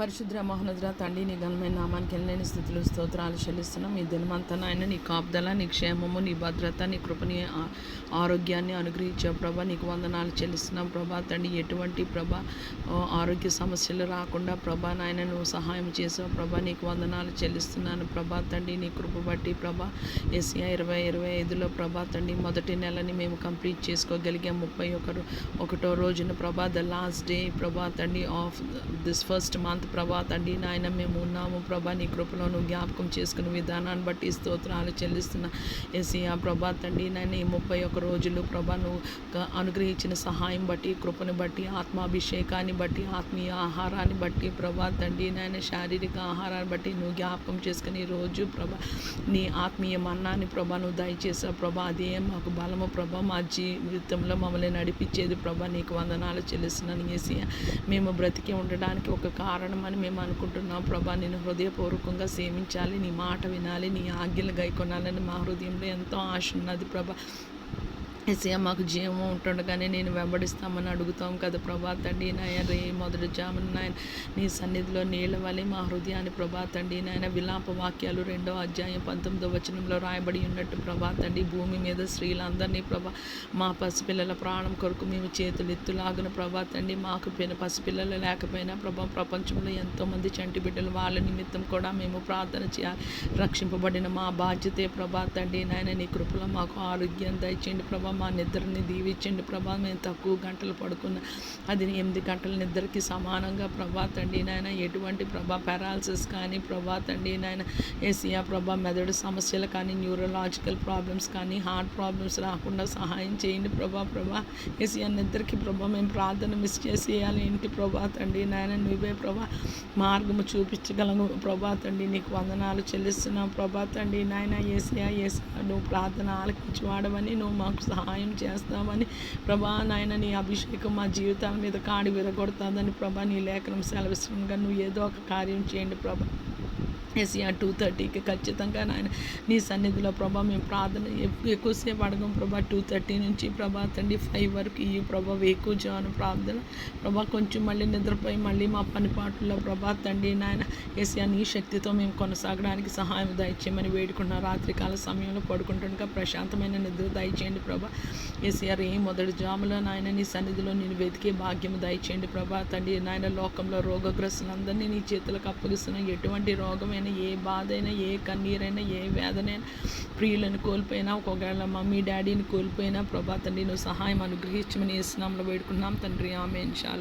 పరిశుద్ర మహోన్నతుడ తండ్రి, నీ ఘనమైన నామానికి ఎనలేని స్థితులు స్తోత్రాలు చెల్లిస్తున్నాం. ఈ దినమంతా నాయన నీ కాపుదల, నీ క్షేమము, నీ భద్రత, నీ కృపని ఆరోగ్యాన్ని అనుగ్రహించావు ప్రభా. నీకు వందనాలు చెల్లిస్తున్నాం ప్రభా. తండ్రి, ఎటువంటి ప్రభా ఆరోగ్య సమస్యలు రాకుండా ప్రభా నాయన నువ్వు సహాయం చేసావు ప్రభా. నీకు వందనాలు చెల్లిస్తున్నాను ప్రభా. తండ్రి, నీ కృప బట్టి ప్రభా ఏసియా 2025లో ప్రభా తండ్రి మొదటి నెలని మేము కంప్లీట్ చేసుకోగలిగాం. 31వ రోజున ప్రభా ద లాస్ట్ డే ప్రభా తండ్రి ఆఫ్ దిస్ ఫస్ట్ మంత్ ప్రభా తండ్రి నాయన మేము ఉన్నాము ప్రభా. నీ కృపలో నువ్వు జ్ఞాపకం చేసుకునే విధానాన్ని బట్టి స్తోత్రాలు చెల్లిస్తున్నా ఏసియా ప్రభా తండ్రి నాయన ఈ 31 రోజులు ప్రభా నువ్వు అనుగ్రహించిన సహాయం బట్టి, కృపను బట్టి, ఆత్మాభిషేకాన్ని బట్టి, ఆత్మీయ ఆహారాన్ని బట్టి ప్రభా తండ్రి నాయన శారీరక ఆహారాన్ని బట్టి నువ్వు జ్ఞాపకం చేసుకుని రోజు ప్రభా నీ ఆత్మీయ మన్నాన్ని ప్రభా నువ్వు దయచేసావు ప్రభా. అదే మాకు బలము ప్రభా, మా జీవితంలో మమ్మల్ని నడిపించేది ప్రభా. నీకు వందనాలు చెల్లిస్తున్నాను ఏసియా. మేము బ్రతికి ఉండడానికి ఒక కారణం అని మేము అనుకుంటున్నాం ప్రభా. నేను హృదయపూర్వకంగా సేవించాలి, నీ మాట వినాలి, నీ ఆజ్ఞలు గైకొనాలని మా హృదయంలో ఎంతో ఆశ ఉన్నది ప్రభా. ఏసయ్య మాకు జీవము ఉంటుండగానే నేను వెంబడిస్తామని అడుగుతాం కదా ప్రభా తండ్రి నాయన. రే మొదటి జామున నాయన నీ సన్నిధిలో నీళ్ళ వలె మా హృదయాన్ని ప్రభా తండ్రి నాయన విలాప వాక్యాలు 2వ అధ్యాయం 19వ వచనంలో రాయబడి ఉన్నట్టు ప్రభా తండ్రి భూమి మీద స్త్రీలందరినీ ప్రభా మా పసిపిల్లల ప్రాణం కొరకు మేము చేతులు ఎత్తులాగున ప్రభా తండ్రి. మాకు పసిపిల్లలు లేకపోయినా ప్రభా ప్రపంచంలో ఎంతోమంది చంటి బిడ్డలు, వాళ్ళ నిమిత్తం కూడా మేము ప్రార్థన చేయాలి. రక్షింపబడిన మా బాధ్యతే ప్రభా తండ్రి నాయన. నీ కృపలో మాకు ఆరోగ్యం దయచేయండి ప్రభా. మా నిద్రని దీవించండి ప్రభా. మేము తక్కువ గంటలు పడుకున్నా అది 8 గంటల నిద్రకి సమానంగా ప్రభా తండ్రి నాయన. ఎటువంటి ప్రభా పారాలసిస్ కానీ ప్రభా తండ్రి నాయన ఏసియా ప్రభా మెదడు సమస్యలు కానీ, న్యూరలాజికల్ ప్రాబ్లమ్స్ కానీ, హార్ట్ ప్రాబ్లమ్స్ రాకుండా సహాయం చేయండి ప్రభా. ఏసియా నిద్రకి ప్రభా మేము ప్రార్థన మిస్ చేసేయాలి ఏంటి ప్రభా తండ్రి నాయన. నువ్వే ప్రభా మార్గము చూపించగలను ప్రభా తండ్రి. నీకు వందనాలు చెల్లిస్తున్నాం ప్రభా తండ్రి నాయన. ఏసియా నువ్వు ప్రార్థన ఆలకించి వాడమని, నువ్వు మాకు సహాయం చేస్తామని ప్రభా నాయన. నీ అభిషేకం మా జీవితాల మీద కాడి విరగొడుతుందని ప్రభా నీ లేఖనం సెలవిస్తుండగా నువ్వు ఏదో ఒక కార్యం చేయండి ప్రభా. ఏసియా 2:30కి ఖచ్చితంగా నాయన నీ సన్నిధిలో ప్రభా మేము ప్రార్థన ఎక్కువసేపు అడగం ప్రభా. 2:30 నుంచి ప్రభా తండ్రి 5 వరకు ఈ ప్రభా వేకు జాను ప్రార్థన ప్రభా. కొంచెం మళ్ళీ నిద్రపోయి మళ్ళీ మా పనిపాట్లలో ప్రభా తండ్రి నాయన ఏసియా నీ శక్తితో మేము కొనసాగడానికి సహాయం దయచేయమని వేడుకున్న రాత్రికాల సమయంలో పడుకుంటుండగా ప్రశాంతమైన నిద్ర దయచేయండి ప్రభా. ఏసియా మొదటి జాములో నాయన నీ సన్నిధిలో నేను వెతికే భాగ్యము దయచేయండి ప్రభా తండ్రి నాయన. లోకంలో రోగగ్రస్తులందరినీ నీ చేతులకు అప్పగిస్తున్న ఎటువంటి రోగమైనా, ఏ బాధ అయినా, ఏ కన్నీరైనా, ఏ వేదనైనా, ప్రియులను కోల్పోయినా, ఒకవేళ మమ్మీ డాడీని కోల్పోయినా ప్రభా తండ్రి నువ్వు సహాయం అనుగ్రహించమని యేసు నామములో వేడుకున్నాం తండ్రి. ఆమేన్. షాలోమ్.